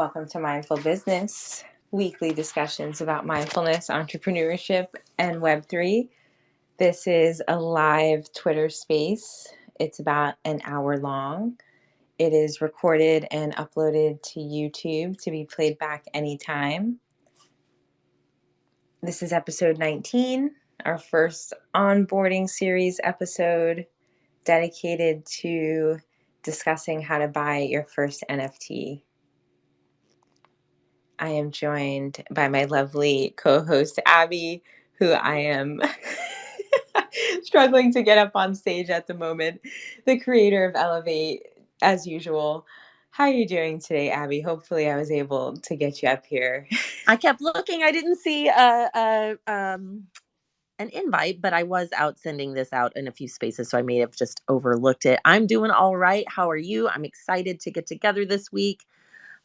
Welcome to Mindful Business, weekly discussions about mindfulness, entrepreneurship, and Web3. This is a live Twitter space. It's about an hour long. It is recorded and uploaded to YouTube to be played back anytime. This is episode 19, our first onboarding series episode dedicated to discussing how to buy your first NFT. I am joined by my lovely co-host, Abby, who I am struggling to get up on stage at the moment, the creator of Elevate, as usual. How are you doing today, Abby? Hopefully I was able to get you up here. I kept looking. I didn't see an invite, but I was out sending this out in a few spaces, so I may have just overlooked it. I'm doing all right. How are you? I'm excited to get together this week.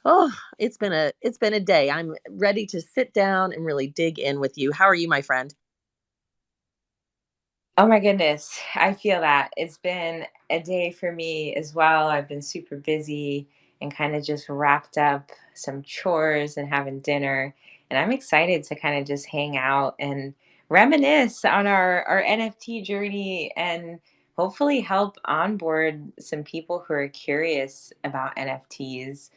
Oh, it's been a day. I'm ready to sit down and really dig in with you. How are you, my friend? Oh my goodness, I feel that. It's been a day for me as well. I've been super busy and kind of just wrapped up some chores and having dinner. And I'm excited to kind of just hang out and reminisce on our NFT journey and hopefully help onboard some people who are curious about NFTs.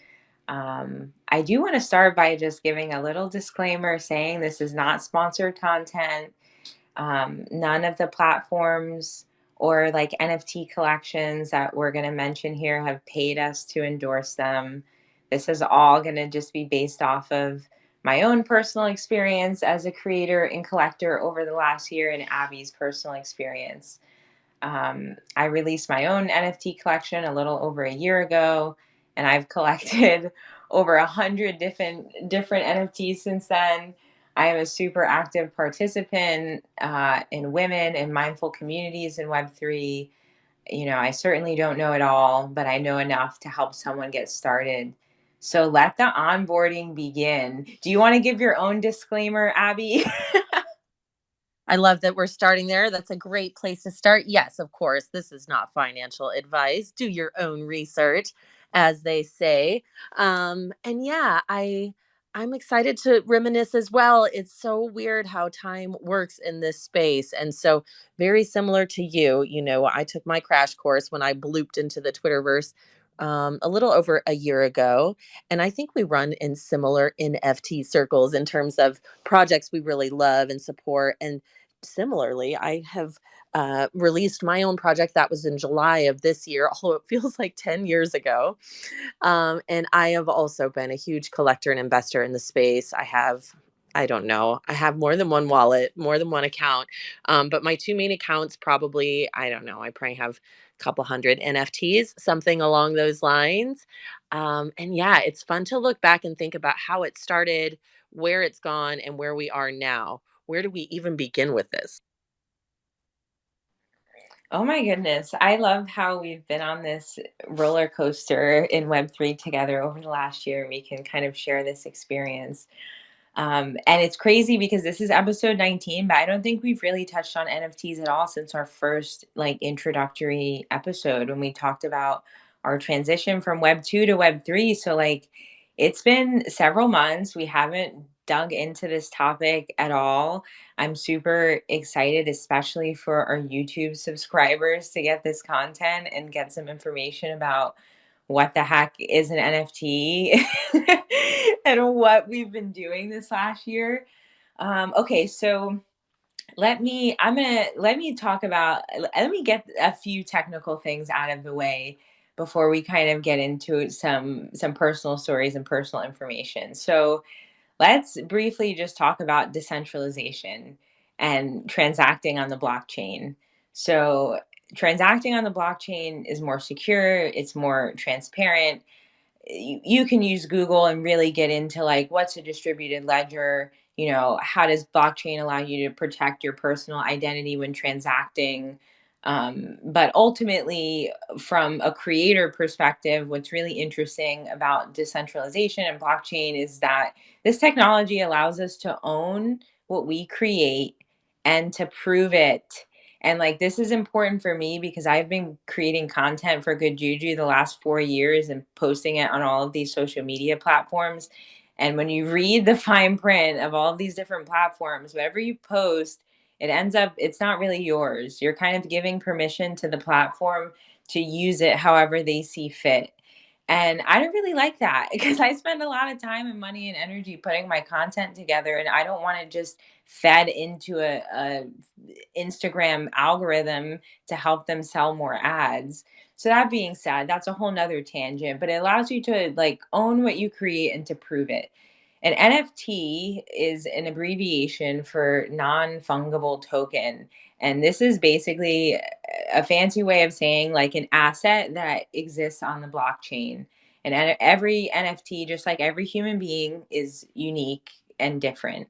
I do want to start by just giving a little disclaimer saying this is not sponsored content. None of the platforms or like NFT collections that we're going to mention here have paid us to endorse them. This is all going to just be based off of my own personal experience as a creator and collector over the last year and Abby's personal experience. I released my own NFT collection a little over a year ago, and I've collected over 100 different NFTs since then. I am a super active participant in women and mindful communities in Web3. You know, I certainly don't know it all, but I know enough to help someone get started. So let the onboarding begin. Do you want to give your own disclaimer, Abby? I love that we're starting there. That's a great place to start. Yes, of course, this is not financial advice. Do your own research, as they say. And yeah, I'm excited to reminisce as well. It's so weird how time works in this space. And so very similar to you, I took my crash course when I blooped into the Twitterverse a little over a year ago. And I think we run in similar NFT circles in terms of projects we really love and support. And similarly, I have released my own project that was in July of this year, although it feels like 10 years ago. And I have also been a huge collector and investor in the space. I don't know, I have more than one wallet, more than one account. But my two main accounts probably, I don't know, I probably have a couple hundred NFTs, something along those lines. And yeah, it's fun to look back and think about how it started, where it's gone, and where we are now. Where do we even begin with this? Oh my goodness. I love how we've been on this roller coaster in Web3 together over the last year. We can kind of share this experience. And it's crazy because this is episode 19, but I don't think we've really touched on NFTs at all since our first like introductory episode when we talked about our transition from Web 2 to Web 3. So like it's been several months. We haven't dug into this topic at all. I'm super excited, especially for our YouTube subscribers, to get this content and get some information about what the heck is an NFT and what we've been doing this last year. Okay, so let me talk about, let me get a few technical things out of the way before we kind of get into some personal stories and personal information. So let's briefly just talk about decentralization and transacting on the blockchain. So transacting on the blockchain is more secure, it's more transparent. You can use Google and really get into like what's a distributed ledger, you know, how does blockchain allow you to protect your personal identity when transacting. But ultimately, from a creator perspective, what's really interesting about decentralization and blockchain is that this technology allows us to own what we create and to prove it And like, this is important for me because I've been creating content for Good Juju the last 4 years and posting it on all of these social media platforms. And when you read the fine print of all of these different platforms, whatever you post, it ends up, it's not really yours. You're kind of giving permission to the platform to use it however they see fit. And I don't really like that because I spend a lot of time and money and energy putting my content together, and I don't want to just fed into a Instagram algorithm to help them sell more ads. So that being said, that's a whole nother tangent, but it allows you to like own what you create and to prove it. An NFT is an abbreviation for non-fungible token. And this is basically a fancy way of saying like an asset that exists on the blockchain. And every NFT, just like every human being, is unique and different.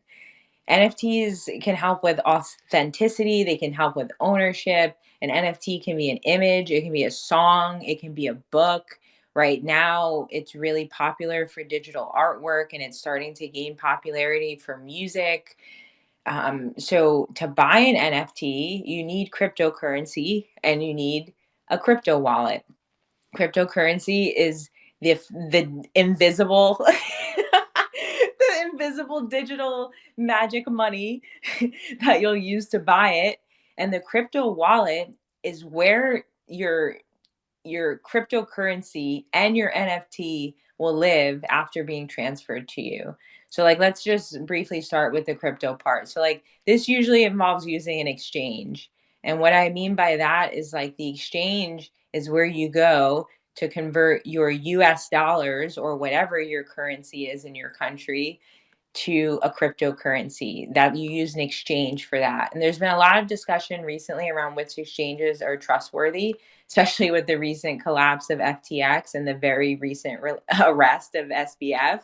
NFTs can help with authenticity, they can help with ownership. An NFT can be an image, it can be a song, it can be a book. Right now, it's really popular for digital artwork and it's starting to gain popularity for music. So, to buy an NFT, you need cryptocurrency and you need a crypto wallet. Cryptocurrency is the invisible the invisible digital magic money that you'll use to buy it, and the crypto wallet is where your cryptocurrency and your NFT will live after being transferred to you. So like let's just briefly start with the crypto part. So like this usually involves using an exchange. And what I mean by that is like the exchange is where you go to convert your US dollars or whatever your currency is in your country to a cryptocurrency that you use an exchange for that. And there's been a lot of discussion recently around which exchanges are trustworthy, especially with the recent collapse of FTX and the very recent arrest of SBF.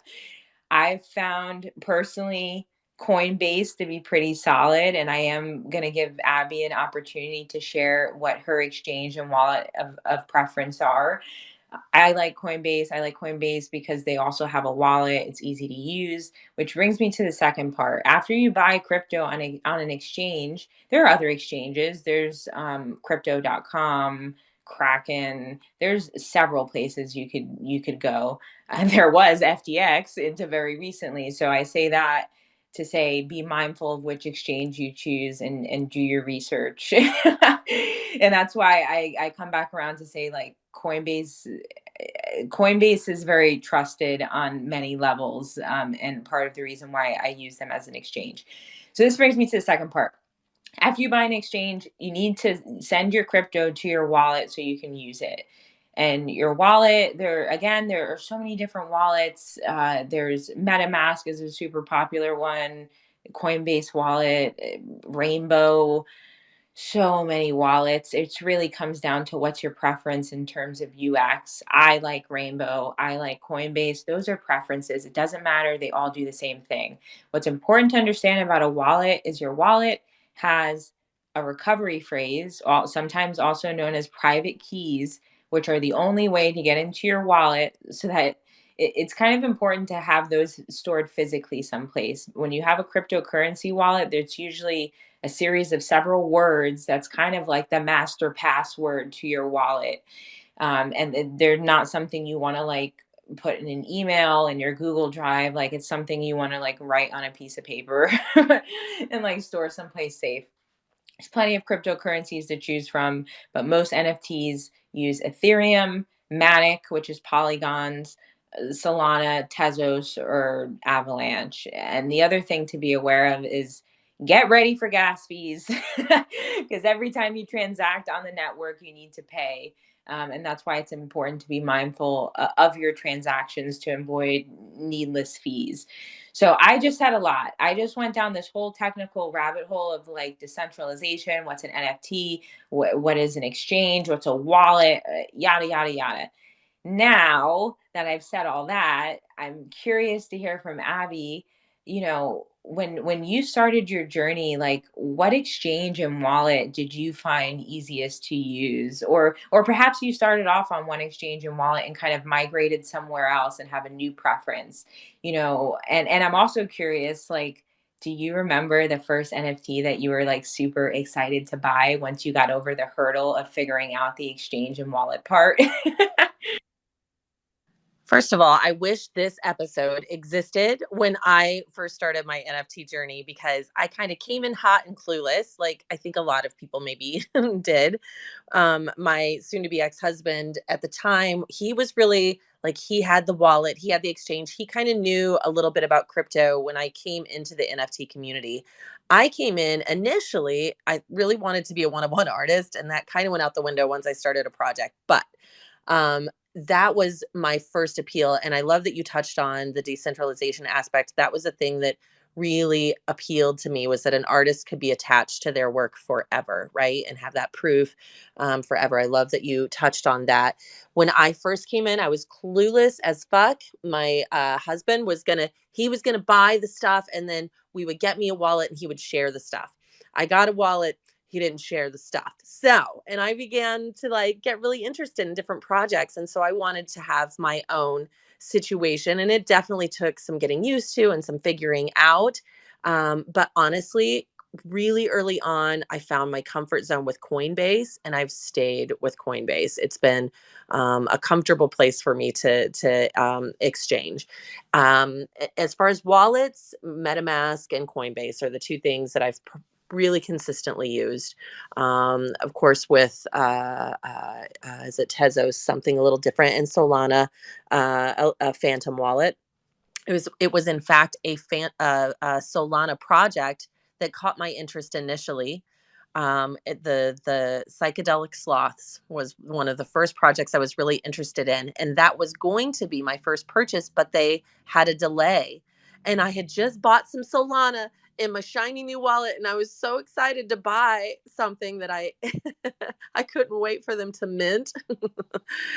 I've found personally Coinbase to be pretty solid, and I am going to give Abby an opportunity to share what her exchange and wallet of preference are. I like Coinbase. I like Coinbase because they also have a wallet. It's easy to use, which brings me to the second part. After you buy crypto on an exchange, there are other exchanges. There's crypto.com, Kraken. There's several places you could go. There was FTX until very recently. So I say that to say be mindful of which exchange you choose and do your research. And that's why I come back around to say like Coinbase is very trusted on many levels, and part of the reason why I use them as an exchange. So this brings me to the second part. After you buy an exchange, you need to send your crypto to your wallet so you can use it. And your wallet, there are so many different wallets. There's MetaMask is a super popular one, Coinbase wallet, Rainbow, so many wallets. It really comes down to what's your preference in terms of UX. I like Rainbow. I like Coinbase. Those are preferences. It doesn't matter. They all do the same thing. What's important to understand about a wallet is your wallet has a recovery phrase, sometimes also known as private keys, which are the only way to get into your wallet so that it's kind of important to have those stored physically someplace. When you have a cryptocurrency wallet, there's usually a series of several words that's kind of like the master password to your wallet. And they're not something you want to like put in an email in your Google Drive. Like it's something you want to like write on a piece of paper and like store someplace safe. There's plenty of cryptocurrencies to choose from, but most NFTs use Ethereum, Matic, which is Polygon's, Solana, Tezos, or Avalanche. And the other thing to be aware of is get ready for gas fees because every time you transact on the network, you need to pay. And that's why it's important to be mindful of your transactions to avoid needless fees. So I just had a lot. I just went down this whole technical rabbit hole of like decentralization, what's an NFT, what is an exchange, what's a wallet, yada, yada, yada. Now that I've said all that, I'm curious to hear from Abby, when you started your journey, like what exchange and wallet did you find easiest to use? Or perhaps you started off on one exchange and wallet and kind of migrated somewhere else and have a new preference, and I'm also curious, like, Do you remember the first NFT that you were like super excited to buy once you got over the hurdle of figuring out the exchange and wallet part? First of all, I wish this episode existed when I first started my NFT journey because I kind of came in hot and clueless, like I think a lot of people maybe did. My soon to be ex husband at the time, he was really like, he had the wallet, he had the exchange, he kind of knew a little bit about crypto when I came into the NFT community. I came in initially, I really wanted to be a one of one artist, and that kind of went out the window once I started a project. But that was my first appeal. And I love that you touched on the decentralization aspect. That was a thing that really appealed to me, was that an artist could be attached to their work forever, right? And have that proof forever. I love that you touched on that. When I first came in, I was clueless as fuck. My husband was he was gonna buy the stuff, and then we would get me a wallet and he would share the stuff. I got a wallet, he didn't share the stuff. So, and I began to like get really interested in different projects. And so I wanted to have my own situation. And it definitely took some getting used to and some figuring out. But honestly, really early on, I found my comfort zone with Coinbase, and I've stayed with Coinbase. It's been a comfortable place for me to exchange. As far as wallets, MetaMask and Coinbase are the two things that I've really consistently used. Of course, with is it Tezos, something a little different, and Solana, a Phantom wallet. It was in fact a Solana project that caught my interest initially. The psychedelic sloths was one of the first projects I was really interested in, and that was going to be my first purchase, but they had a delay, and I had just bought some Solana in my shiny new wallet, and I was so excited to buy something that I I couldn't wait for them to mint.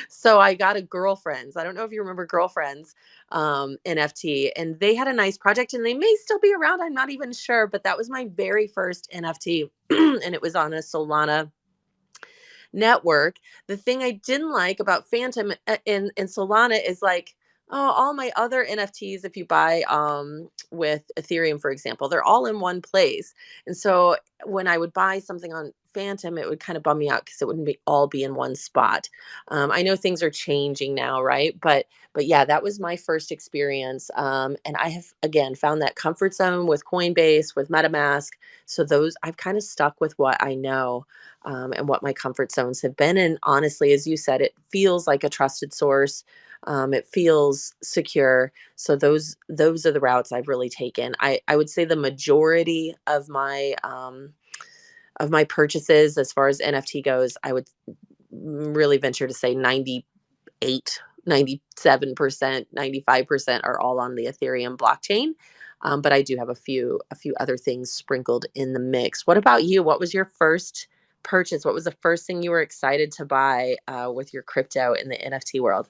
So I got a Girlfriends. I don't know if you remember Girlfriends, NFT, and they had a nice project, and they may still be around. I'm not even sure, but that was my very first NFT, and it was on a Solana network. The thing I didn't like about Phantom in Solana is like, oh, all my other NFTs, if you buy with Ethereum, for example, they're all in one place. And so when I would buy something on Phantom, it would kind of bum me out because it wouldn't be all be in one spot. I know things are changing now, right? But yeah, that was my first experience. And I have again found that comfort zone with Coinbase, with MetaMask. So those I've kind of stuck with what I know, and what my comfort zones have been. And honestly, as you said, it feels like a trusted source. It feels secure. So those are the routes I've really taken. I would say the majority of my purchases as far as NFT goes, I would really venture to say 98, 97%, 95% are all on the Ethereum blockchain. But I do have a few other things sprinkled in the mix. What about you? What was your first purchase? What was the first thing you were excited to buy with your crypto in the NFT world?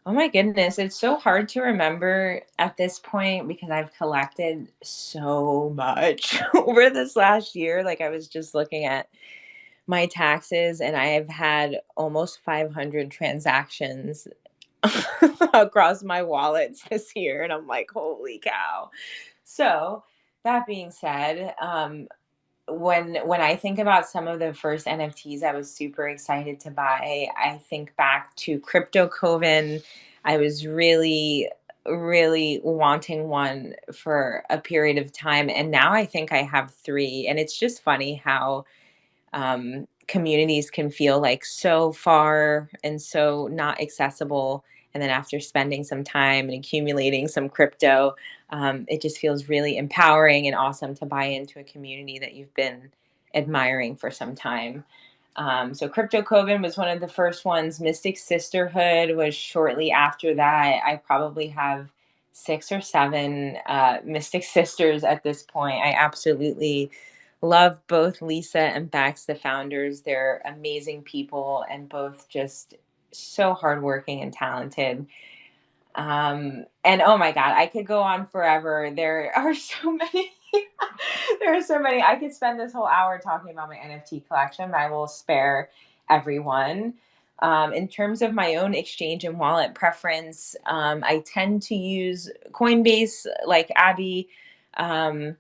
Oh my goodness, it's so hard to remember at this point because I've collected so much over this last year. Like I was just looking at my taxes and I have had almost 500 transactions across my wallets this year and I'm like, "Holy cow." So, that being said, when I think about some of the first NFTs I was super excited to buy, I think back to Crypto Coven. I was really, really wanting one for a period of time, and now I think I have three. And it's just funny how communities can feel like so far and so not accessible. And then after spending some time and accumulating some crypto, it just feels really empowering and awesome to buy into a community that you've been admiring for some time. So Crypto Coven was one of the first ones. Mystic Sisterhood was shortly after that. I probably have six or seven Mystic Sisters at this point. I absolutely love both Lisa and Bex, the founders. They're amazing people and both just so hardworking and talented. And oh my God, I could go on forever. There are so many. There are so many. I could spend this whole hour talking about my NFT collection, but I will spare everyone. In terms of my own exchange and wallet preference, I tend to use Coinbase, like Abby. Um,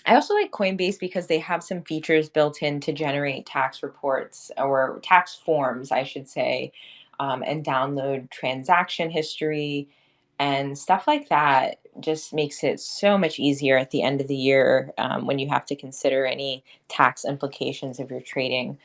I also like Coinbase because they have some features built in to generate tax reports or tax forms, I should say, and download transaction history and stuff like that. Just makes it so much easier at the end of the year when you have to consider any tax implications of your trading.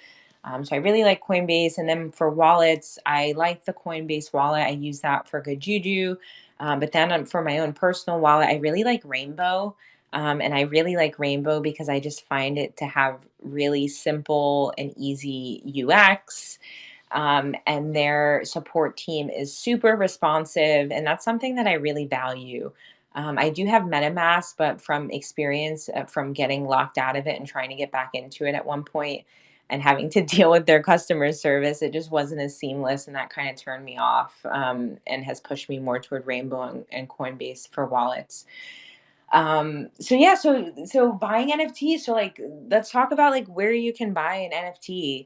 So I really like Coinbase. And then for wallets, I like the Coinbase wallet. I use that for good juju. But then for my own personal wallet, I really like Rainbow. And I really like Rainbow because I just find it to have really simple and easy UX. And their support team is super responsive. And that's something that I really value. I do have MetaMask, but from experience, from getting locked out of it and trying to get back into it at one point and having to deal with their customer service, it just wasn't as seamless. And that kind of turned me off and has pushed me more toward Rainbow and Coinbase for wallets. So yeah, so buying NFTs. So like, let's talk about like where you can buy an NFT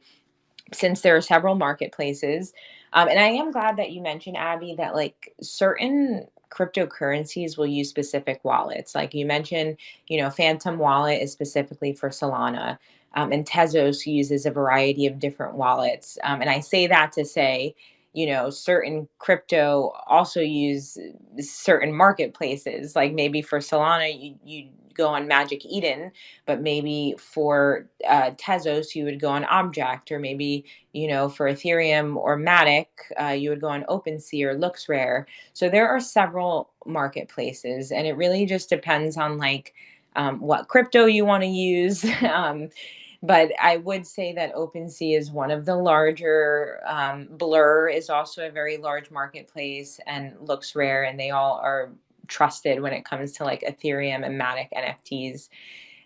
since there are several marketplaces. And I am glad that you mentioned, Abby, that like certain cryptocurrencies will use specific wallets. Like you mentioned, Phantom Wallet is specifically for Solana. And Tezos uses a variety of different wallets. And I say that to say, certain crypto also use certain marketplaces. Like maybe for Solana, you go on Magic Eden, but maybe for Tezos, you would go on Object, or maybe, for Ethereum or Matic, you would go on OpenSea or LooksRare. So there are several marketplaces, and it really just depends on like what crypto you want to use. But I would say that OpenSea is one of the larger. Blur is also a very large marketplace and looks rare, and they all are trusted when it comes to like Ethereum and Matic NFTs.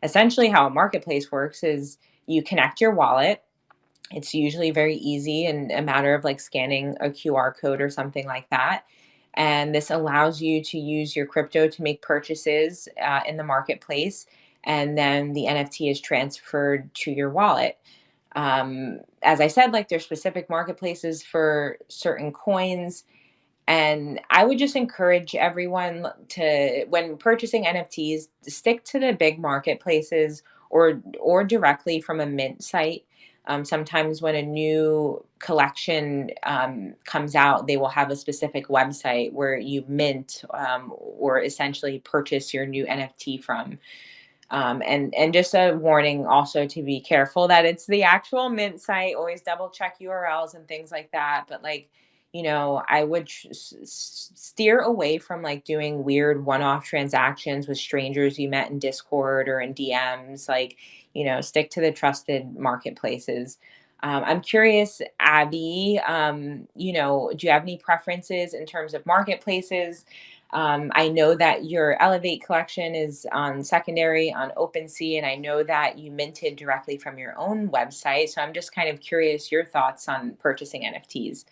Essentially, how a marketplace works is you connect your wallet. It's usually very easy and a matter of like scanning a QR code or something like that. And this allows you to use your crypto to make purchases in the marketplace. And then the NFT is transferred to your wallet. As I said, like there's specific marketplaces for certain coins, and I would just encourage everyone to, when purchasing NFTs, stick to the big marketplaces or directly from a mint site. Sometimes when a new collection comes out, they will have a specific website where you mint or essentially purchase your new NFT from. And just a warning also to be careful that it's the actual mint site. Always double check URLs and things like that. But like, I would steer away from like doing weird one-off transactions with strangers you met in Discord or in DMs. Like, stick to the trusted marketplaces. I'm curious, Abby, do you have any preferences in terms of marketplaces? I know that your Elevate collection is on secondary on OpenSea, and I know that you minted directly from your own website. So I'm just kind of curious your thoughts on purchasing NFTs.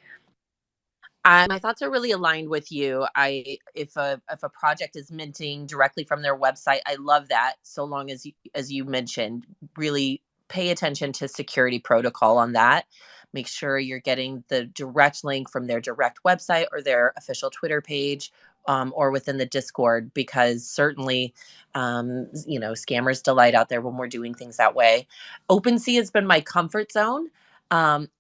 My thoughts are really aligned with you. I if a project is minting directly from their website, I love that. So long as you mentioned, really pay attention to security protocol on that. Make sure you're getting the direct link from their direct website or their official Twitter page, or within the Discord, because certainly, scammers delight out there when we're doing things that way. OpenSea has been my comfort zone.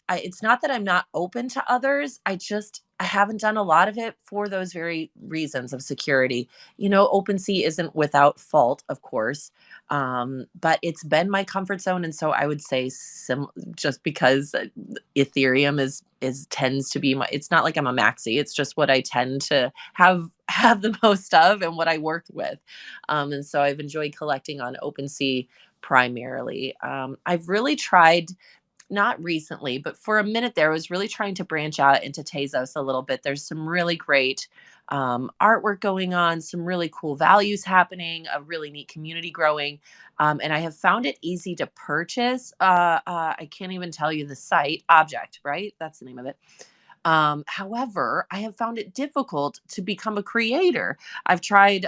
It's not that I'm not open to others. I haven't done a lot of it for those very reasons of security. OpenSea isn't without fault, of course, but it's been my comfort zone, and so I would say just because Ethereum is tends to be my. It's not like I'm a maxi. It's just what I tend to have the most of and what I work with, and so I've enjoyed collecting on OpenSea primarily. I've really tried, not recently, but for a minute there, I was really trying to branch out into Tezos a little bit. There's some really great artwork going on, some really cool values happening, a really neat community growing. And I have found it easy to purchase. I can't even tell you the site, Object, right? That's the name of it. However, I have found it difficult to become a creator. I've tried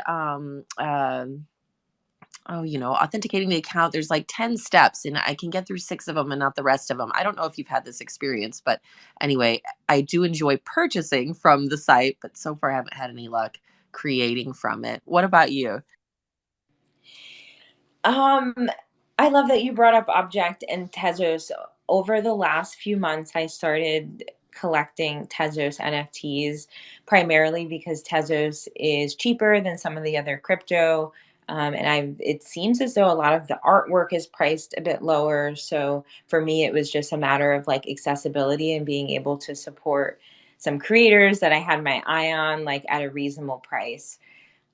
oh, authenticating the account, there's like 10 steps and I can get through 6 of them and not the rest of them. I don't know if you've had this experience, but anyway, I do enjoy purchasing from the site, but so far I haven't had any luck creating from it. What about you? Um, I love that you brought up Object and Tezos. Over the last few months, I started collecting Tezos NFTs primarily because Tezos is cheaper than some of the other crypto. And it seems as though a lot of the artwork is priced a bit lower. So for me, it was just a matter of like accessibility and being able to support some creators that I had my eye on, like at a reasonable price.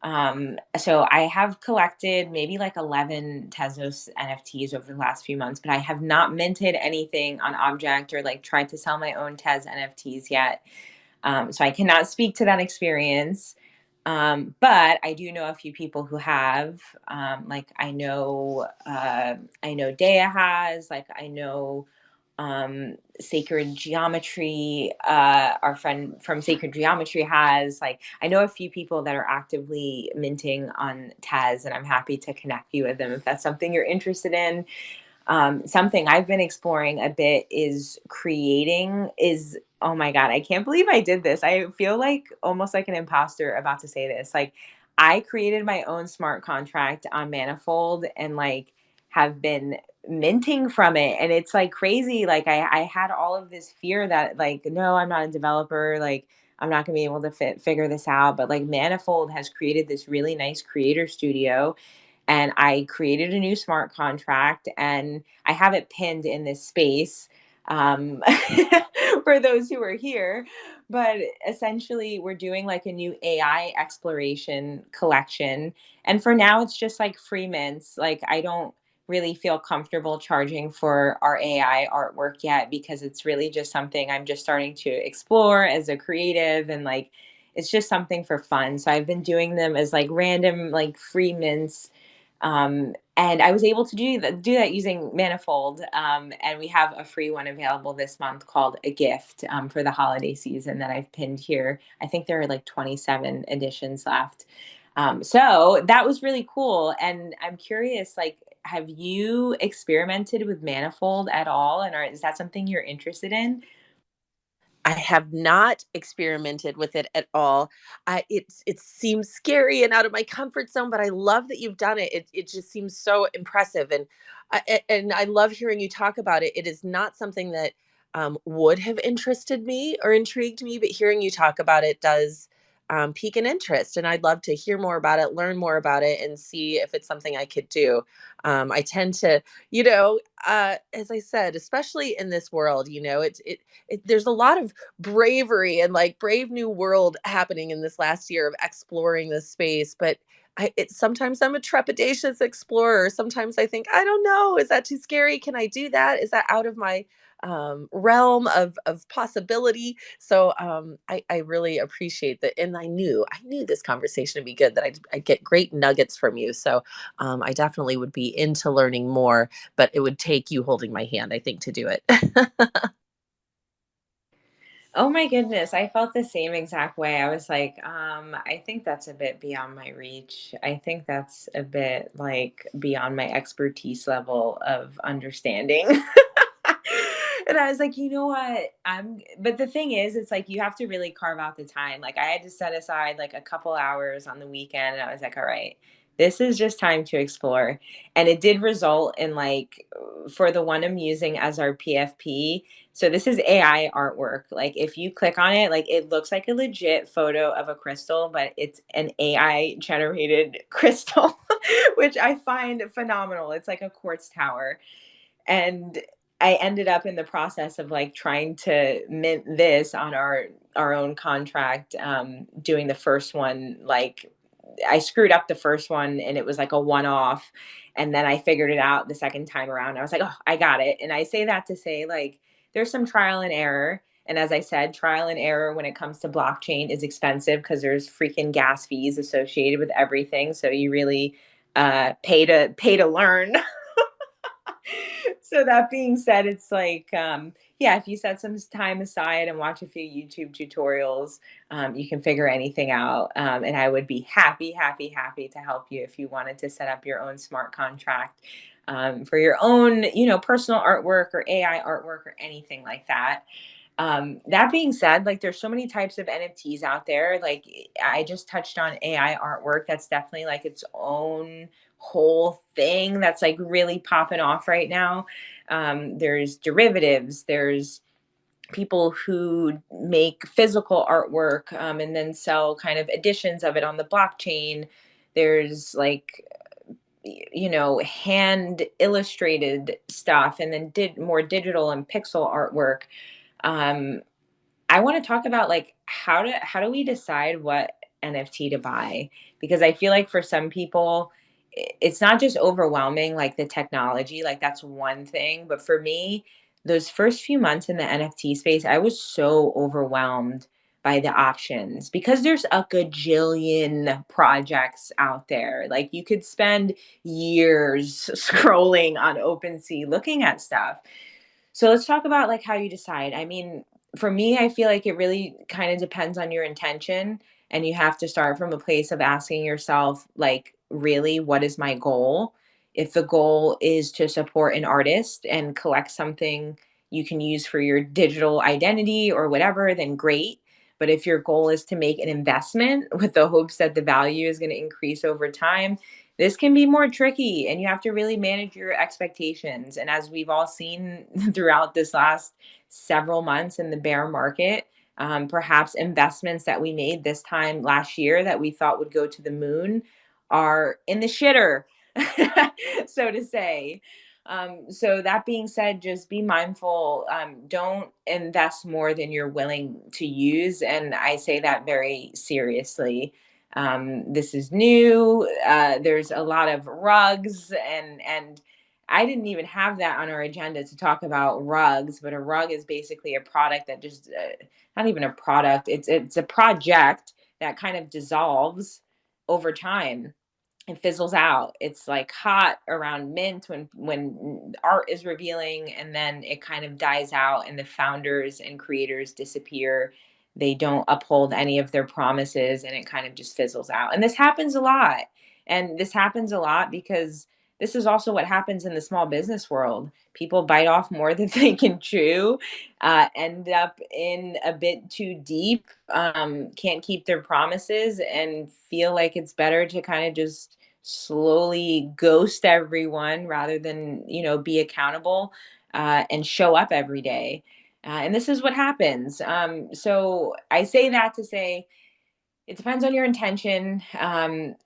So I have collected maybe like 11 Tezos NFTs over the last few months, but I have not minted anything on Object or like tried to sell my own Tez NFTs yet. So I cannot speak to that experience. But I do know a few people who have. Like I know Dea has. Like I know Sacred Geometry. Our friend from Sacred Geometry has. Like I know a few people that are actively minting on Tez, and I'm happy to connect you with them if that's something you're interested in. Something I've been exploring a bit is creating is oh my god, I can't believe I did this. I feel like almost like an imposter about to say this. Like I created my own smart contract on Manifold and like have been minting from it, and it's like crazy. Like I had all of this fear that like no, I'm not a developer, like I'm not going to be able to figure this out, but like Manifold has created this really nice creator studio, and I created a new smart contract and I have it pinned in this space um, for those who are here. But essentially, we're doing like a new AI exploration collection. And for now, it's just like free mints. Like, I don't really feel comfortable charging for our AI artwork yet because it's really just something I'm just starting to explore as a creative and like it's just something for fun. So I've been doing them as like random like free mints, and I was able to do that using Manifold. And we have a free one available this month called A Gift for the holiday season that I've pinned here. I think there are like 27 editions left. So that was really cool. And I'm curious, like, have you experimented with Manifold at all? And is that something you're interested in? I have not experimented with it at all. It seems scary and out of my comfort zone, but I love that you've done it. It just seems so impressive, and I love hearing you talk about it. It is not something that would have interested me or intrigued me, but hearing you talk about it does pique an interest, and I'd love to hear more about it, learn more about it, and see if it's something I could do. I tend to, as I said, especially in this world, there's a lot of bravery and like brave new world happening in this last year of exploring this space, but sometimes I'm a trepidatious explorer. Sometimes I think, I don't know, is that too scary? Can I do that? Is that out of my realm of possibility? So I really appreciate that, and I knew this conversation would be good. That I get great nuggets from you. So I definitely would be into learning more, but it would take you holding my hand, I think, to do it. Oh my goodness, I felt the same exact way. I was like, I think that's a bit beyond my reach. I think that's a bit like beyond my expertise level of understanding. And I was like, you know what? But the thing is, it's like you have to really carve out the time. Like I had to set aside like a couple hours on the weekend and I was like, all right, this is just time to explore. And it did result in like for the one I'm using as our PFP, so this is AI artwork. Like if you click on it, like it looks like a legit photo of a crystal, but it's an AI generated crystal, which I find phenomenal. It's like a quartz tower. And I ended up in the process of like trying to mint this on our own contract, doing the first one like I screwed up the first one and it was like a one off. And then I figured it out the second time around. I was like, oh, I got it. And I say that to say, like, there's some trial and error. And as I said, trial and error when it comes to blockchain is expensive because there's freaking gas fees associated with everything. So you really pay to learn. So that being said, it's like, yeah, if you set some time aside and watch a few YouTube tutorials, you can figure anything out. And I would be happy, happy, happy to help you if you wanted to set up your own smart contract for your own, personal artwork or AI artwork or anything like that. That being said, like there's so many types of NFTs out there. Like I just touched on AI artwork. That's definitely like its own whole thing that's like really popping off right now. There's derivatives, there's people who make physical artwork and then sell kind of editions of it on the blockchain. There's like, hand illustrated stuff and then did more digital and pixel artwork. um, I want to talk about like how do we decide what NFT to buy? Because I feel like for some people it's not just overwhelming like the technology, like that's one thing, but for me those first few months in the NFT space, I was so overwhelmed by the options because there's a gajillion projects out there. Like you could spend years scrolling on OpenSea looking at stuff. So let's talk about like how you decide. I mean, for me, I feel like it really kind of depends on your intention, and you have to start from a place of asking yourself like, really, what is my goal? If the goal is to support an artist and collect something you can use for your digital identity or whatever, then great. But if your goal is to make an investment with the hopes that the value is going to increase over time, this can be more tricky and you have to really manage your expectations. And as we've all seen throughout this last several months in the bear market, perhaps investments that we made this time last year that we thought would go to the moon are in the shitter, so to say. So that being said, just be mindful. Don't invest more than you're willing to use. And I say that very seriously. This is new. There's a lot of rugs, and I didn't even have that on our agenda to talk about rugs. But a rug is basically a product that just not even a product. It's a project that kind of dissolves over time and fizzles out. It's like hot around mint when art is revealing, and then it kind of dies out and the founders and creators disappear. They don't uphold any of their promises and it kind of just fizzles out. And this happens a lot. And this happens a lot because this is also what happens in the small business world. People bite off more than they can chew, end up in a bit too deep, can't keep their promises, and feel like it's better to kind of just slowly ghost everyone rather than, be accountable and show up every day. And this is what happens. So I say that to say it depends on your intention.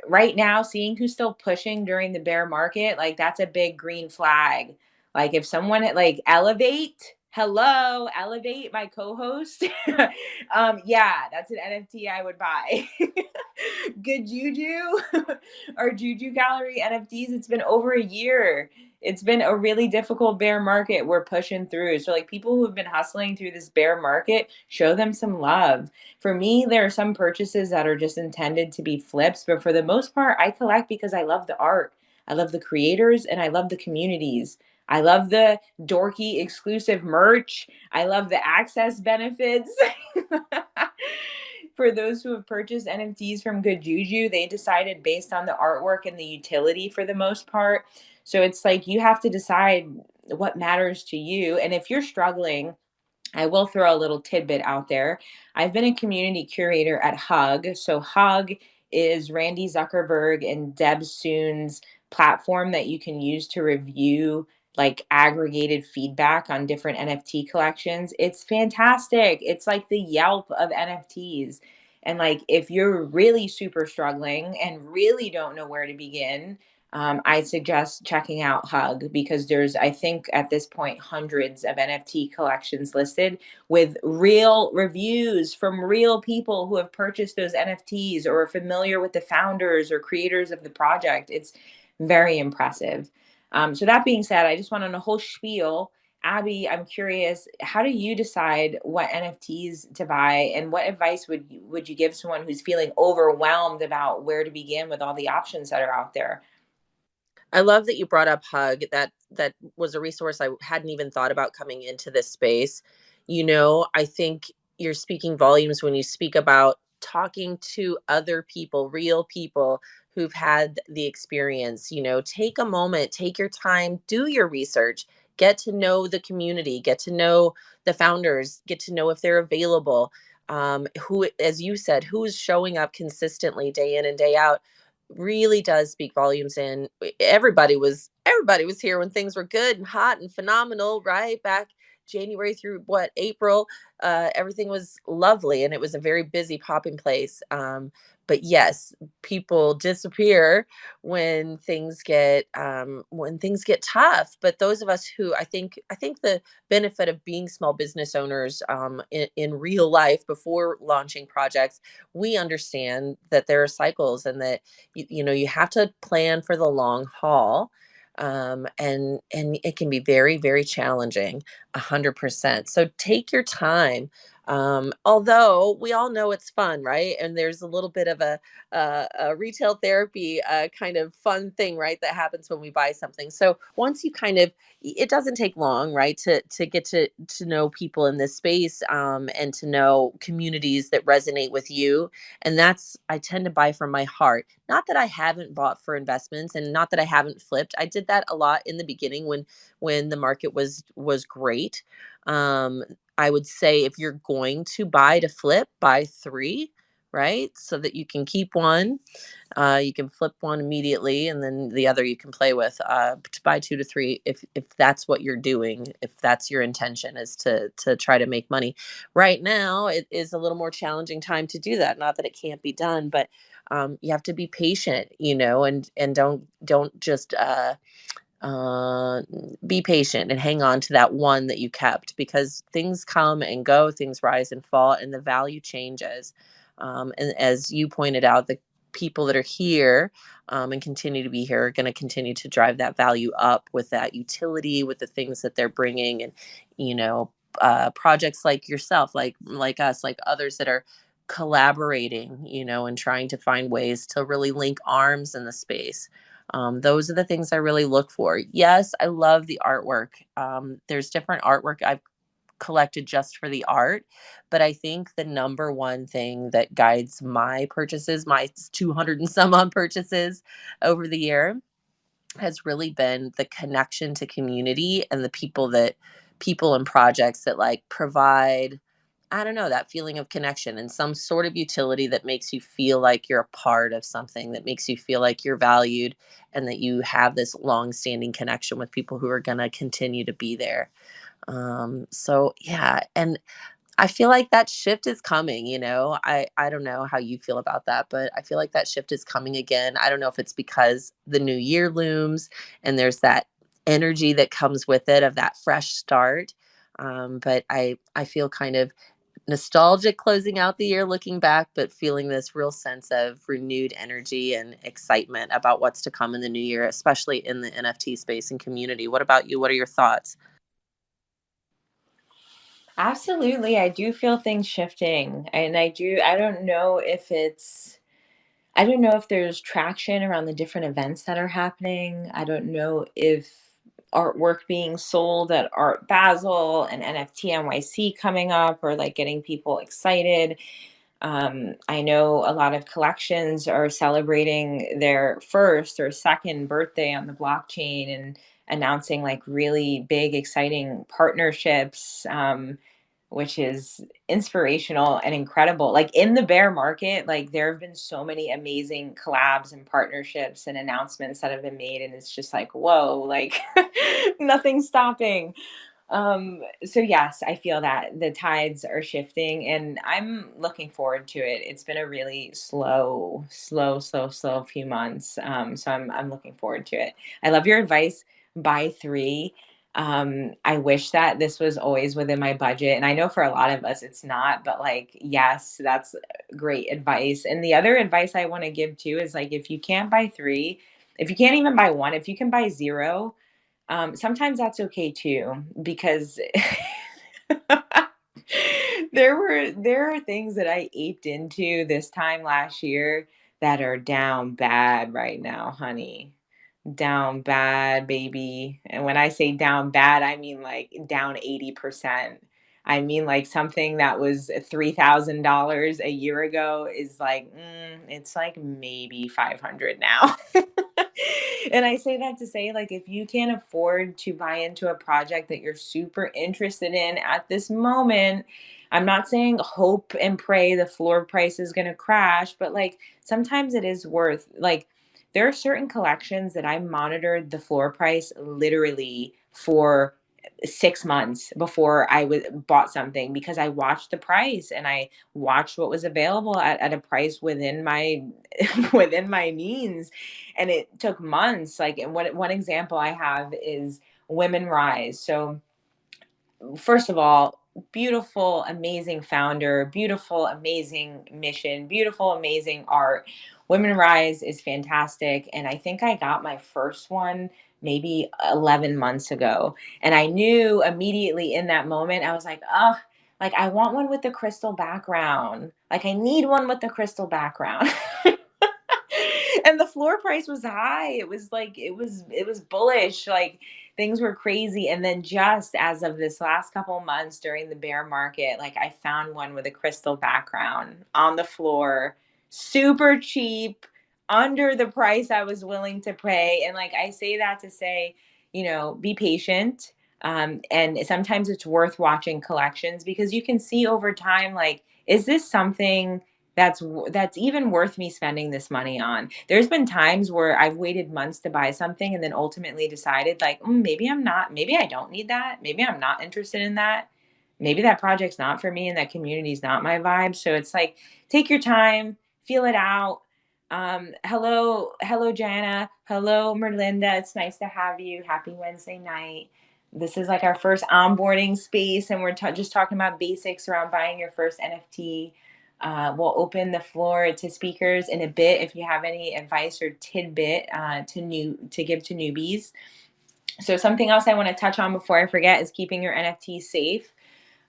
Right now, seeing who's still pushing during the bear market, like that's a big green flag. Like if someone like hello, elevate my co-host. Yeah, that's an NFT I would buy. Good Juju or Juju Gallery NFTs. It's been over a year. It's been a really difficult bear market. We're pushing through. So, like people who have been hustling through this bear market, show them some love. For me, there are some purchases that are just intended to be flips, but for the most part, I collect because I love the art. I love the creators and I love the communities. I love the dorky exclusive merch. I love the access benefits. For those who have purchased NFTs from Good Juju, they decided based on the artwork and the utility for the most part. So it's like you have to decide what matters to you. And if you're struggling, I will throw a little tidbit out there. I've been a community curator at Hug. So Hug is Randy Zuckerberg and Deb Soon's platform that you can use to review like aggregated feedback on different NFT collections. It's fantastic. It's like the Yelp of NFTs. And like if you're really super struggling and really don't know where to begin, I suggest checking out Hug because there's, I think, at this point, hundreds of NFT collections listed with real reviews from real people who have purchased those NFTs or are familiar with the founders or creators of the project. It's very impressive. So that being said, I just went on a whole spiel. Abby, I'm curious, how do you decide what NFTs to buy, and what advice would you give someone who's feeling overwhelmed about where to begin with all the options that are out there? I love that you brought up Hug. That was a resource I hadn't even thought about coming into this space. I think you're speaking volumes when you speak about talking to other people, real people who've had the experience. Take a moment, take your time, do your research, get to know the community, get to know the founders, get to know if they're available. Who, as you said, who is showing up consistently day in and day out really does speak volumes. And everybody was here when things were good and hot and phenomenal, right? Back January through what, April. Everything was lovely and it was a very busy popping place. But yes, people disappear when things get tough. But those of us who, I think the benefit of being small business owners, in real life before launching projects, we understand that there are cycles, and that you have to plan for the long haul. And it can be very, very challenging. 100%. So take your time. Although we all know it's fun, right? And there's a little bit of a retail therapy kind of fun thing, right, that happens when we buy something. So once you kind of, it doesn't take long, right, to get to know people in this space, and to know communities that resonate with you. And that's, I tend to buy from my heart. Not that I haven't bought for investments, and not that I haven't flipped. I did that a lot in the beginning when the market was great. um I would say, if you're going to buy to flip, buy three, right, so that you can keep one. You can flip one immediately, and then the other you can play with. To buy two to three, if that's what you're doing, if that's your intention, is to try to make money. Right now, it is a little more challenging time to do that. Not that it can't be done, but you have to be patient, and don't just uh, be patient and hang on to that one that you kept, because things come and go, things rise and fall, and the value changes. And as you pointed out, the people that are here, and continue to be here, are going to continue to drive that value up with that utility, with the things that they're bringing. And, you know, projects like yourself, like us, like others that are collaborating, and trying to find ways to really link arms in the space. Those are the things I really look for. Yes, I love the artwork. There's different artwork I've collected just for the art, but I think the number one thing that guides my purchases, my 200 and some on purchases over the year, has really been the connection to community, and the people and projects that like provide, I don't know, that feeling of connection and some sort of utility that makes you feel like you're a part of something, that makes you feel like you're valued, and that you have this long-standing connection with people who are going to continue to be there. So yeah, and I feel like that shift is coming. I don't know how you feel about that, but I feel like that shift is coming again. I don't know if it's because the new year looms and there's that energy that comes with it, of that fresh start. But I feel kind of nostalgic closing out the year, looking back, but feeling this real sense of renewed energy and excitement about what's to come in the new year, especially in the NFT space and community. What about you? What are your thoughts? Absolutely. I do feel things shifting. And I don't know if there's traction around the different events that are happening. I don't know if artwork being sold at Art Basel and NFT NYC coming up or like getting people excited. I know a lot of collections are celebrating their first or second birthday on the blockchain and announcing like really big, exciting partnerships. Which is inspirational and incredible. Like in the bear market, like there have been so many amazing collabs and partnerships and announcements that have been made, and it's just like, whoa, like nothing's stopping. So yes, I feel that the tides are shifting and I'm looking forward to it. It's been a really slow few months. So I'm looking forward to it. I love your advice. Buy three. I wish that this was always within my budget. And I know for a lot of us it's not, but like, yes, that's great advice. And the other advice I want to give too is like if you can't buy three, if you can't even buy one, if you can buy zero, sometimes that's okay too, because there are things that I aped into this time last year that are down bad right now, honey. down bad, baby. And when I say down bad, I mean like down 80%. I mean like something that was $3,000 a year ago is like, it's like maybe 500 now. And I say that to say, like, if you can't afford to buy into a project that you're super interested in at this moment, I'm not saying hope and pray the floor price is going to crash, but like sometimes it is worth, like, there are certain collections that I monitored the floor price literally for 6 months before I bought something, because I watched the price and I watched what was available at a price within my within my means. And it took months. Like, and one example I have is Women Rise. So first of all, beautiful, amazing founder, beautiful, amazing mission, beautiful, amazing art. Women Rise is fantastic. And I think I got my first one maybe 11 months ago. And I knew immediately in that moment, I was like, oh, like I want one with the crystal background. Like I need one with the crystal background. And the floor price was high. It was like it was bullish. Like things were crazy. And then just as of this last couple months during the bear market, like I found one with a crystal background on the floor, super cheap, under the price I was willing to pay. And like I say that to say, be patient. And sometimes it's worth watching collections because you can see over time, like, is this something that's even worth me spending this money on? There's been times where I've waited months to buy something and then ultimately decided like, maybe I don't need that. Maybe I'm not interested in that. Maybe that project's not for me and that community's not my vibe. So it's like, take your time, feel it out. Hello, Jana. Hello, Merlinda. It's nice to have you. Happy Wednesday night. This is like our first onboarding space, and we're just talking about basics around buying your first NFT. We'll open the floor to speakers in a bit if you have any advice or tidbit to give to newbies. So something else I want to touch on before I forget is keeping your NFT safe.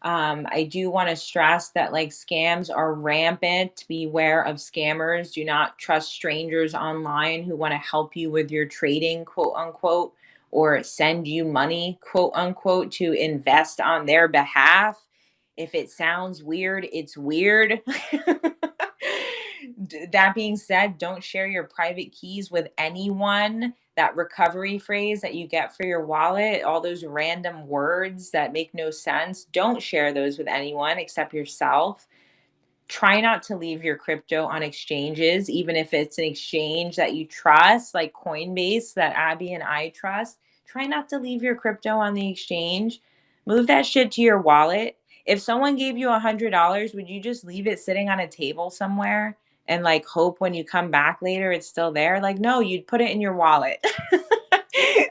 I do want to stress that like scams are rampant. Beware of scammers. Do not trust strangers online who want to help you with your trading, quote unquote, or send you money, quote unquote, to invest on their behalf. If it sounds weird, it's weird. That being said, don't share your private keys with anyone. That recovery phrase that you get for your wallet, all those random words that make no sense, don't share those with anyone except yourself. Try not to leave your crypto on exchanges, even if it's an exchange that you trust, like Coinbase, that Abby and I trust. Try not to leave your crypto on the exchange. Move that shit to your wallet. If someone gave you $100, would you just leave it sitting on a table somewhere and like hope when you come back later it's still there? Like, no, you'd put it in your wallet.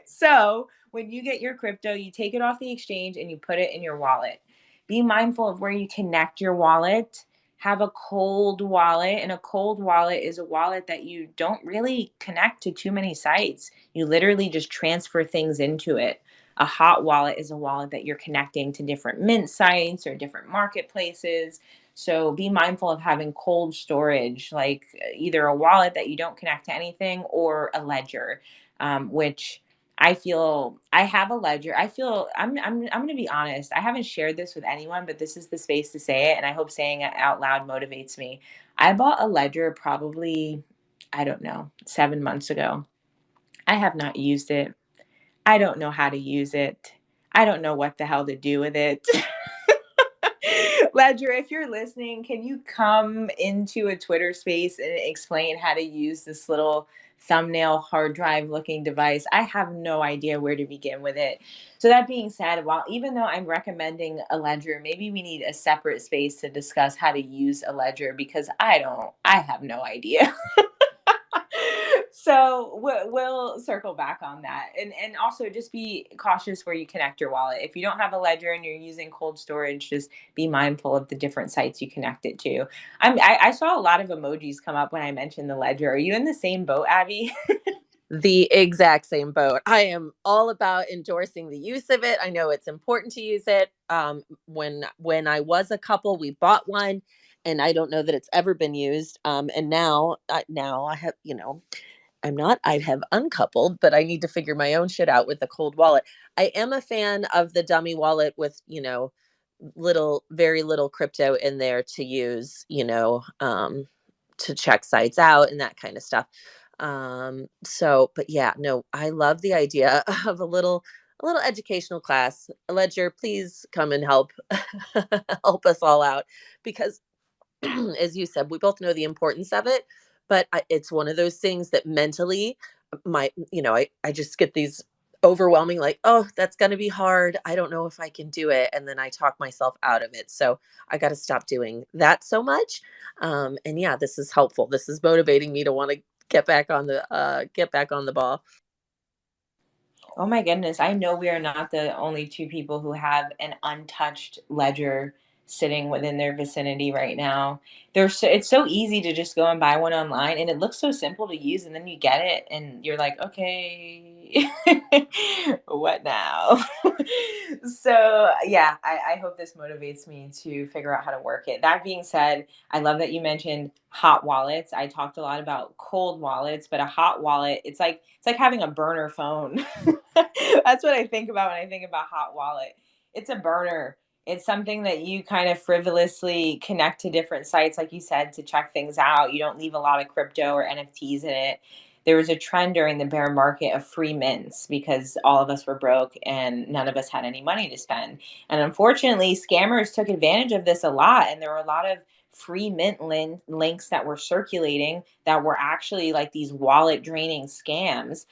So when you get your crypto, you take it off the exchange and you put it in your wallet. Be mindful of where you connect your wallet. Have a cold wallet, and a cold wallet is a wallet that you don't really connect to too many sites. You literally just transfer things into it. A hot wallet is a wallet that you're connecting to different mint sites or different marketplaces. So be mindful of having cold storage, like either a wallet that you don't connect to anything or a ledger, which I feel I have a ledger. I feel I'm going to be honest. I haven't shared this with anyone, but this is the space to say it, and I hope saying it out loud motivates me. I bought a ledger probably, I don't know, 7 months ago. I have not used it. I don't know how to use it. I don't know what the hell to do with it. Ledger, if you're listening, can you come into a Twitter space and explain how to use this little thumbnail hard drive looking device? I have no idea where to begin with it. So that being said, while even though I'm recommending a ledger, maybe we need a separate space to discuss how to use a ledger because I have no idea. So we'll circle back on that, and also just be cautious where you connect your wallet. If you don't have a ledger and you're using cold storage, just be mindful of the different sites you connect it to. I saw a lot of emojis come up when I mentioned the ledger. Are you in the same boat, Abby? The exact same boat. I am all about endorsing the use of it. I know it's important to use it. When I was a couple, we bought one, and I don't know that it's ever been used. And now I have, I'm not. I have uncoupled, but I need to figure my own shit out with the cold wallet. I am a fan of the dummy wallet with, very little crypto in there to use, to check sites out and that kind of stuff. But yeah, no, I love the idea of a little educational class. Ledger, please come and help help us all out because as you said, we both know the importance of it, but it's one of those things that mentally, I just get these overwhelming, like, oh, that's going to be hard. I don't know if I can do it. And then I talk myself out of it. So I got to stop doing that so much. And yeah, this is helpful. This is motivating me to want to get back on the ball. Oh my goodness. I know we are not the only two people who have an untouched ledger sitting within their vicinity right now. It's so easy to just go and buy one online, and it looks so simple to use, and then you get it and you're like, okay, what now? So yeah, I hope this motivates me to figure out how to work it. That being said, I love that you mentioned hot wallets. I talked a lot about cold wallets, but a hot wallet, it's like having a burner phone. That's what I think about when I think about hot wallet. It's a burner. It's something that you kind of frivolously connect to different sites, like you said, to check things out. You don't leave a lot of crypto or NFTs in it. There was a trend during the bear market of free mints because all of us were broke and none of us had any money to spend. And unfortunately, scammers took advantage of this a lot. And there were a lot of free mint links that were circulating that were actually like these wallet draining scams.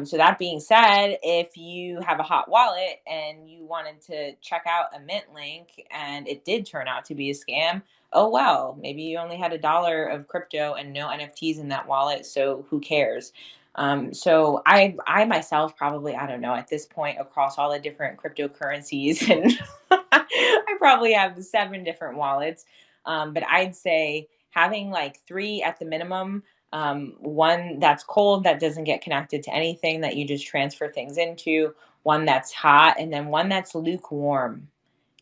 So that being said, if you have a hot wallet and you wanted to check out a mint link and it did turn out to be a scam, oh well, maybe you only had $1 of crypto and no NFTs in that wallet, so who cares? So I myself probably, I don't know, at this point across all the different cryptocurrencies, and I probably have 7 different wallets. But I'd say having like three at the minimum, one that's cold that doesn't get connected to anything that you just transfer things into, one that's hot, and then one that's lukewarm.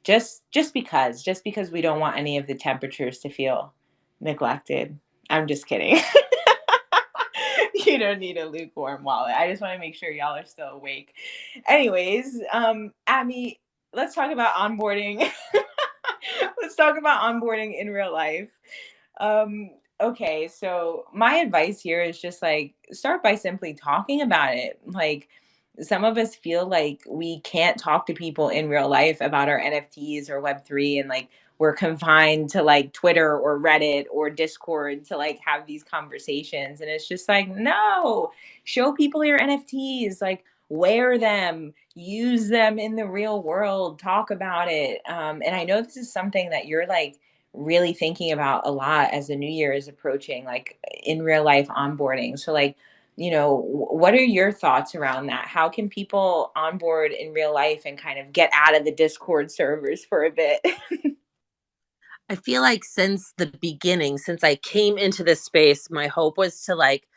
Just because we don't want any of the temperatures to feel neglected. I'm just kidding. You don't need a lukewarm wallet. I just want to make sure y'all are still awake. Anyways, Abby, let's talk about onboarding. Let's talk about onboarding in real life. Okay, so my advice here is just like start by simply talking about it. Like some of us feel like we can't talk to people in real life about our NFTs or Web3, and like we're confined to like Twitter or Reddit or Discord to like have these conversations. And it's just like, no, show people your NFTs, like wear them, use them in the real world, talk about it. And I know this is something that you're like really thinking about a lot as the new year is approaching, like in real life onboarding. So, like, what are your thoughts around that? How can people onboard in real life and kind of get out of the Discord servers for a bit? I feel like since the beginning, since I came into this space, my hope was to like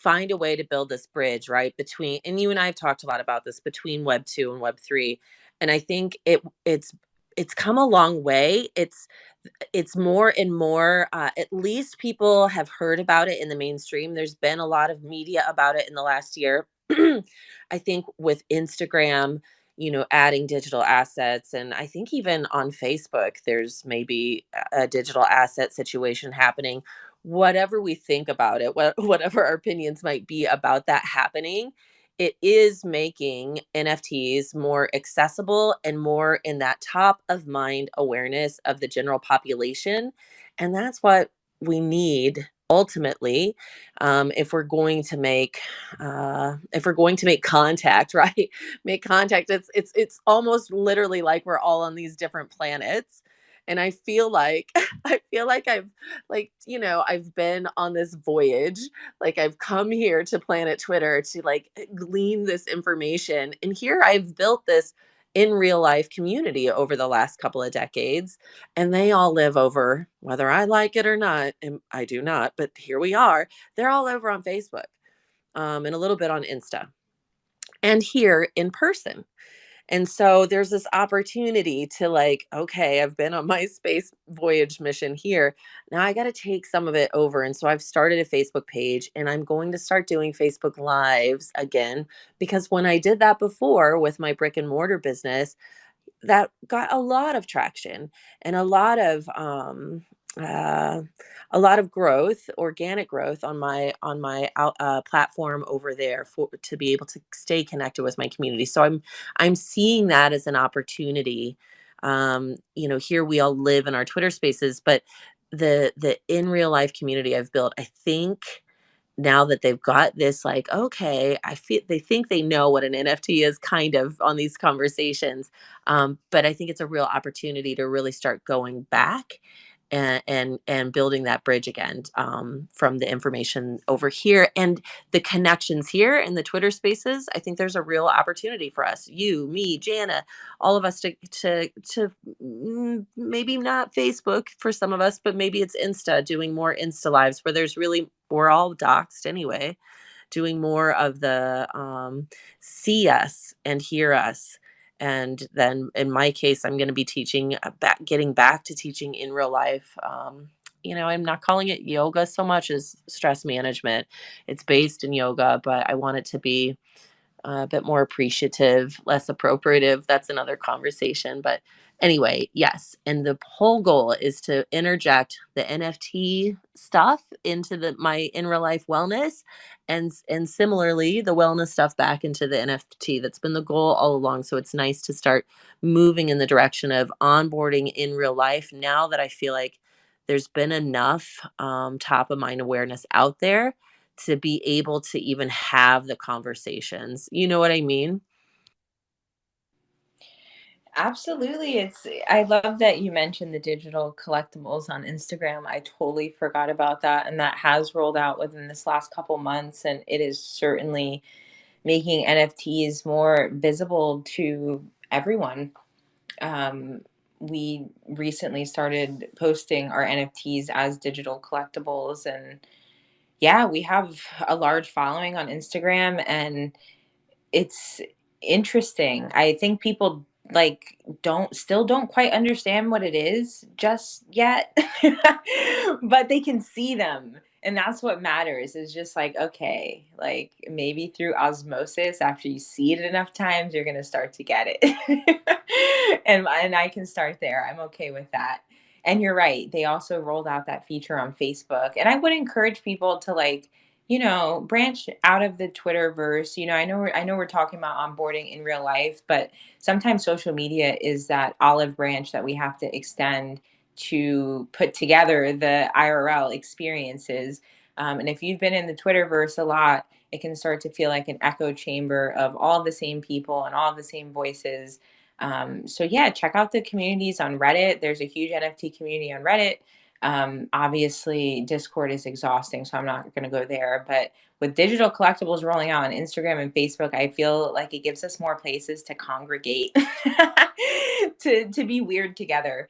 find a way to build this bridge, right? Between, and you and I have talked a lot about this, between Web 2 and Web 3. And I think it's come a long way. It's more and more, at least people have heard about it in the mainstream. There's been a lot of media about it in the last year. I think with Instagram, adding digital assets, and I think even on Facebook there's maybe a digital asset situation happening. Whatever we think about it, whatever our opinions might be about that happening, it is making NFTs more accessible and more in that top of mind awareness of the general population. And that's what we need ultimately, if we're going to make contact, right? Make contact. It's almost literally like we're all on these different planets. And I feel like I feel like I've been on this voyage, like I've come here to Planet Twitter to like glean this information. And here I've built this in real life community over the last couple of decades. And they all live over, whether I like it or not, and I do not, but here we are. They're all over on Facebook, and a little bit on Insta and here in person. And so there's this opportunity to like, okay, I've been on my space voyage mission here. Now I got to take some of it over. And so I've started a Facebook page and I'm going to start doing Facebook lives again because when I did that before with my brick and mortar business, that got a lot of traction and uh, a lot of growth, organic growth on my platform over there for to be able to stay connected with my community. So I'm seeing that as an opportunity. Here we all live in our Twitter spaces, but the in real life community I've built, I think now that they've got this like okay I feel they think they know what an NFT is kind of on these conversations, but I think it's a real opportunity to really start going back and building that bridge again, from the information over here and the connections here in the Twitter spaces. I think there's a real opportunity for us, you, me, Jana, all of us to maybe not Facebook for some of us, but maybe it's Insta, doing more Insta lives where there's really we're all doxxed anyway, doing more of the see us and hear us. And then in my case, I'm going to be teaching back, getting back to teaching in real life. I'm not calling it yoga so much as stress management. It's based in yoga, but I want it to be a bit more appreciative, less appropriative. That's another conversation. But anyway, yes. And the whole goal is to interject the NFT stuff into my in real life wellness, and similarly the wellness stuff back into the NFT. That's been the goal all along. So it's nice to start moving in the direction of onboarding in real life now that I feel like there's been enough top of mind awareness out there to be able to even have the conversations. You know what I mean? Absolutely. I love that you mentioned the digital collectibles on Instagram. I totally forgot about that. And that has rolled out within this last couple months. And it is certainly making NFTs more visible to everyone. We recently started posting our NFTs as digital collectibles. And yeah, we have a large following on Instagram, and it's interesting. I think people don't quite understand what it is just yet. But they can see them. And that's what matters. Is just like, okay, like maybe through osmosis, after you see it enough times, you're gonna start to get it. And I can start there. I'm okay with that. And you're right. They also rolled out that feature on Facebook. And I would encourage people to branch out of the Twitterverse. I know we're talking about onboarding in real life, but sometimes social media is that olive branch that we have to extend to put together the IRL experiences. And if you've been in the Twitterverse a lot, it can start to feel like an echo chamber of all the same people and all the same voices. So yeah, check out the communities on Reddit. There's a huge NFT community on Reddit. Obviously, Discord is exhausting, so I'm not going to go there. But with digital collectibles rolling out on Instagram and Facebook, I feel like it gives us more places to congregate, to be weird together,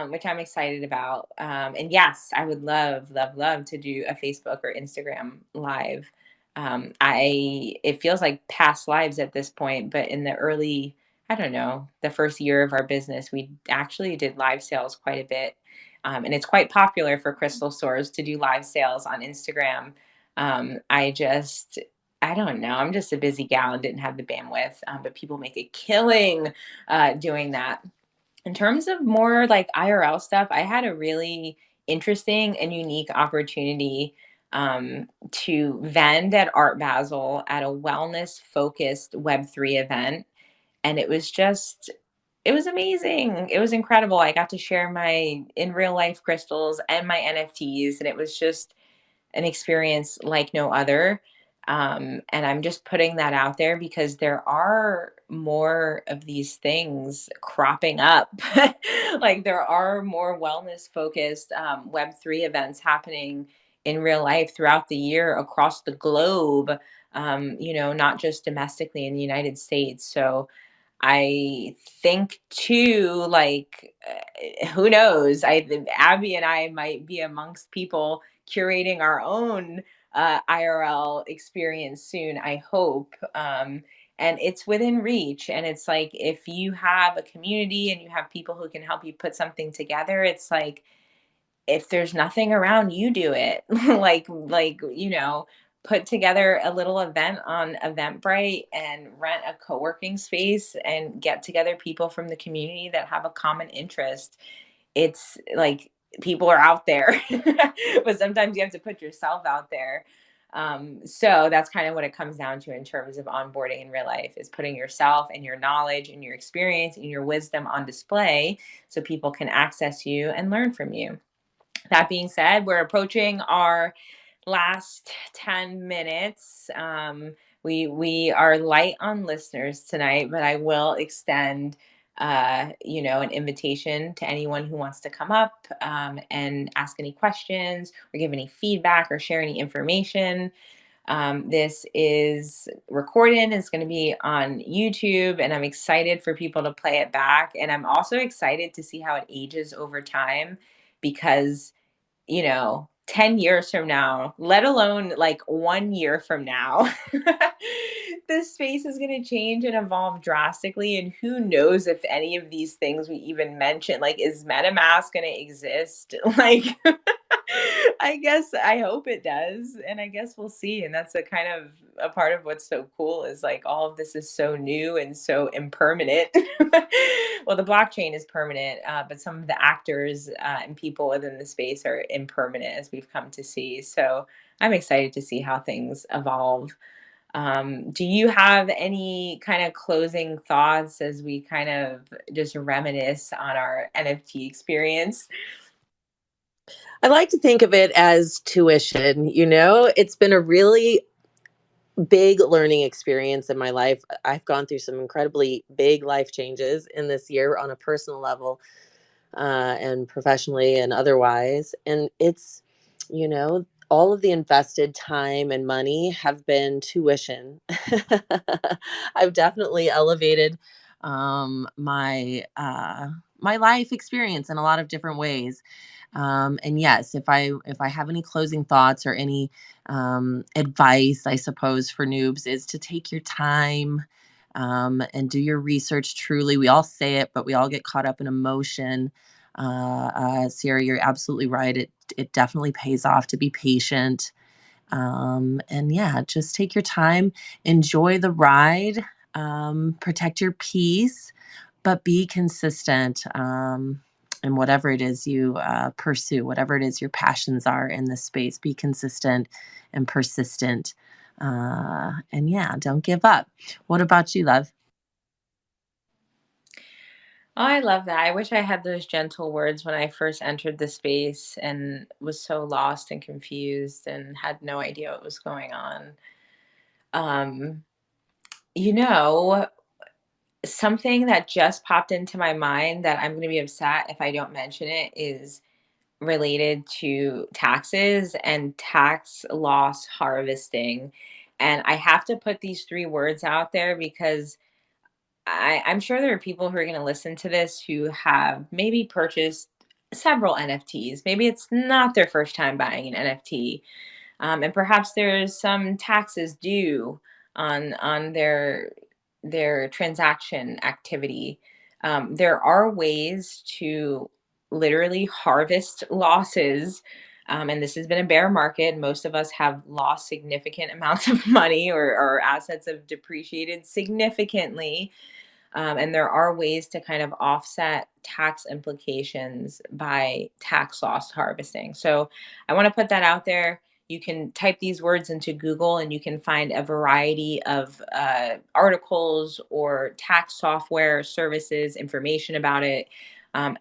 which I'm excited about. And yes, I would love, love, love to do a Facebook or Instagram live. It feels like past lives at this point, but in the early, I don't know, the first year of our business, we actually did live sales quite a bit. And it's quite popular for crystal stores to do live sales on Instagram. I don't know. I'm just a busy gal and didn't have the bandwidth, but people make a killing doing that. In terms of more like IRL stuff, I had a really interesting and unique opportunity to vend at Art Basel at a wellness focused Web3 event. And it was amazing. It was incredible. I got to share my in real life crystals and my NFTs, and it was just an experience like no other. And I'm just putting that out there because there are more of these things cropping up. Like there are more wellness focused Web3 events happening in real life throughout the year across the globe, not just domestically in the United States. So I think too, who knows? Abby and I might be amongst people curating our own IRL experience soon. I hope. and it's within reach. And it's like, if you have a community and you have people who can help you put something together, it's like, if there's nothing around, you do it. Put together a little event on Eventbrite and rent a co-working space and get together people from the community that have a common interest. It's like, people are out there, but sometimes you have to put yourself out there. So that's kind of what it comes down to in terms of onboarding in real life, is putting yourself and your knowledge and your experience and your wisdom on display so people can access you and learn from you. That being said, we're approaching our last 10 minutes. We are light on listeners tonight, but I will extend an invitation to anyone who wants to come up and ask any questions or give any feedback or share any information. This is recorded. It's going to be on YouTube, and I'm excited for people to play it back. And I'm also excited to see how it ages over time, because 10 years from now, let alone like 1 year from now, this space is going to change and evolve drastically. And who knows if any of these things we even mentioned, like, is MetaMask going to exist? Like, I guess I hope it does. And I guess we'll see. And that's a kind of a part of what's so cool, is like, all of this is so new and so impermanent. Well, the blockchain is permanent, but some of the actors and people within the space are impermanent, as we've come to see. So I'm excited to see how things evolve. Do you have any kind of closing thoughts as we kind of just reminisce on our NFT experience? I like to think of it as tuition. It's been a really big learning experience in my life. I've gone through some incredibly big life changes in this year on a personal level, and professionally and otherwise. And all of the invested time and money have been tuition. I've definitely elevated my life experience in a lot of different ways. And yes, if I have any closing thoughts or any advice, I suppose, for noobs, is to take your time and do your research truly. We all say it, but we all get caught up in emotion. Sarah, you're absolutely right. It definitely pays off to be patient. And yeah, just take your time, enjoy the ride, protect your peace, but be consistent. And whatever it is you pursue, whatever it is your passions are in this space, be consistent and persistent. And yeah, don't give up. What about you, love? Oh, I love that. I wish I had those gentle words when I first entered the space and was so lost and confused and had no idea what was going on. Um, you know, Something that just popped into my mind that I'm going to be upset if I don't mention it is related to taxes and tax loss harvesting. And I have to put these three words out there because I'm sure there are people who are going to listen to this who have maybe purchased several NFTs. Maybe it's not their first time buying an NFT, and perhaps there's some taxes due on their transaction activity. There are ways to literally harvest losses. And this has been a bear market. Most of us have lost significant amounts of money, or assets have depreciated significantly, and there are ways to kind of offset tax implications by tax loss harvesting. So I want to put that out there. You can type these words into Google and you can find a variety of articles or tax software services, information about it.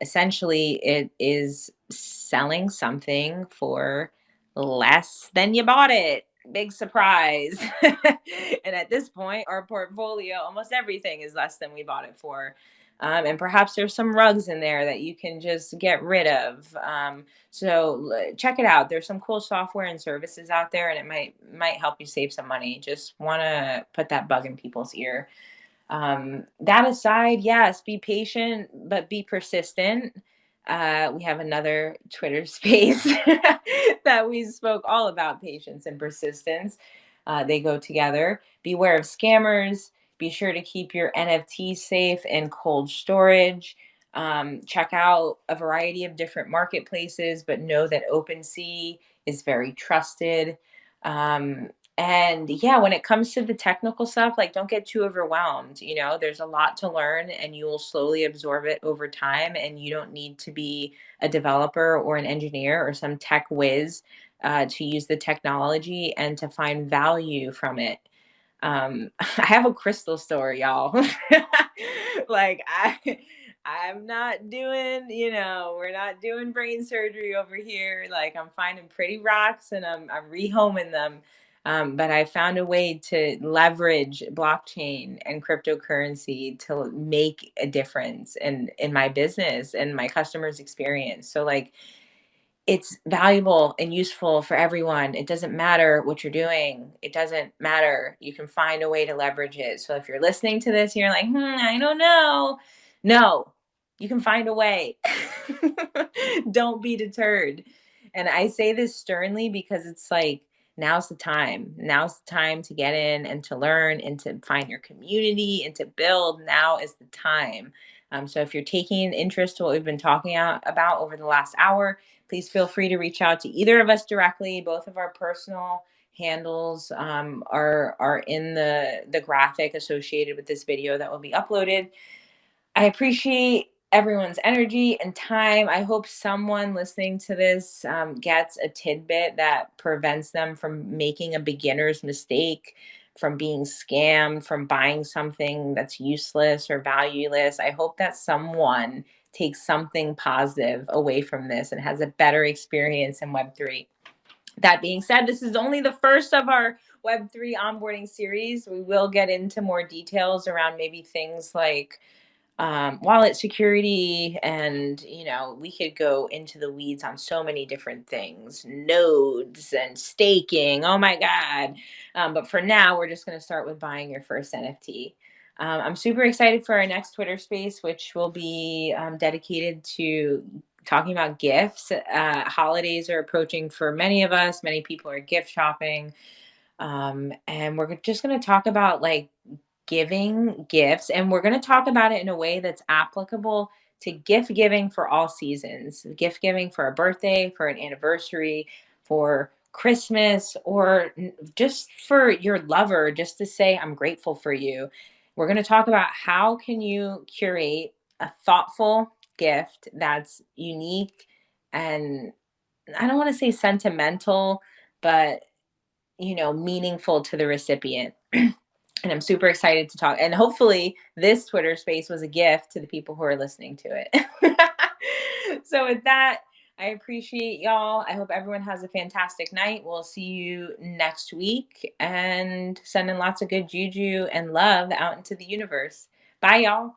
Essentially, it is selling something for less than you bought it. Big surprise. And at this point, our portfolio, almost everything is less than we bought it for. And perhaps there's some rugs in there that you can just get rid of. Check it out. There's some cool software and services out there, and it might help you save some money. Just want to put that bug in people's ear. That aside, yes, be patient, but be persistent. We have another Twitter space that we spoke all about patience and persistence. They go together. Beware of scammers. Be sure to keep your NFTs safe in cold storage. Check out a variety of different marketplaces, but know that OpenSea is very trusted. Um, and yeah, when it comes to the technical stuff, like don't get too overwhelmed. You know, there's a lot to learn and you will slowly absorb it over time. And you don't need to be a developer or an engineer or some tech whiz to use the technology and to find value from it. I have a crystal story, y'all. like I'm not doing, you know, we're not doing brain surgery over here. Like I'm finding pretty rocks and I'm rehoming them. But I found a way to leverage blockchain and cryptocurrency to make a difference in my business and my customers' experience. So like it's valuable and useful for everyone. It doesn't matter what you're doing. It doesn't matter. You can find a way to leverage it. So if you're listening to this, and you're like, I don't know. No, you can find a way. Don't be deterred. And I say this sternly because it's like, now's the time. Now's the time to get in and to learn and to find your community and to build. Now is the time. So if you're taking an interest to what we've been talking about over the last hour, please feel free to reach out to either of us directly. Both of our personal handles are in the graphic associated with this video that will be uploaded. I appreciate everyone's energy and time. I hope someone listening to this gets a tidbit that prevents them from making a beginner's mistake, from being scammed, from buying something that's useless or valueless. I hope that someone takes something positive away from this and has a better experience in Web3. That being said, this is only the first of our Web3 onboarding series. We will get into more details around maybe things like wallet security, and you know we could go into the weeds on so many different things, nodes and staking, oh my god. But for now we're just going to start with buying your first NFT. I'm super excited for our next Twitter space, which will be dedicated to talking about gifts. Holidays are approaching for many of us. Many people are gift shopping, and we're just going to talk about like giving gifts, and we're going to talk about it in a way that's applicable to gift giving for all seasons. Gift giving for a birthday, for an anniversary, for Christmas, or just for your lover, just to say I'm grateful for you. We're going to talk about how can you curate a thoughtful gift that's unique and, I don't want to say sentimental, but you know, meaningful to the recipient. And I'm super excited to talk. And hopefully, this Twitter space was a gift to the people who are listening to it. So, with that, I appreciate y'all. I hope everyone has a fantastic night. We'll see you next week and sending lots of good juju and love out into the universe. Bye, y'all.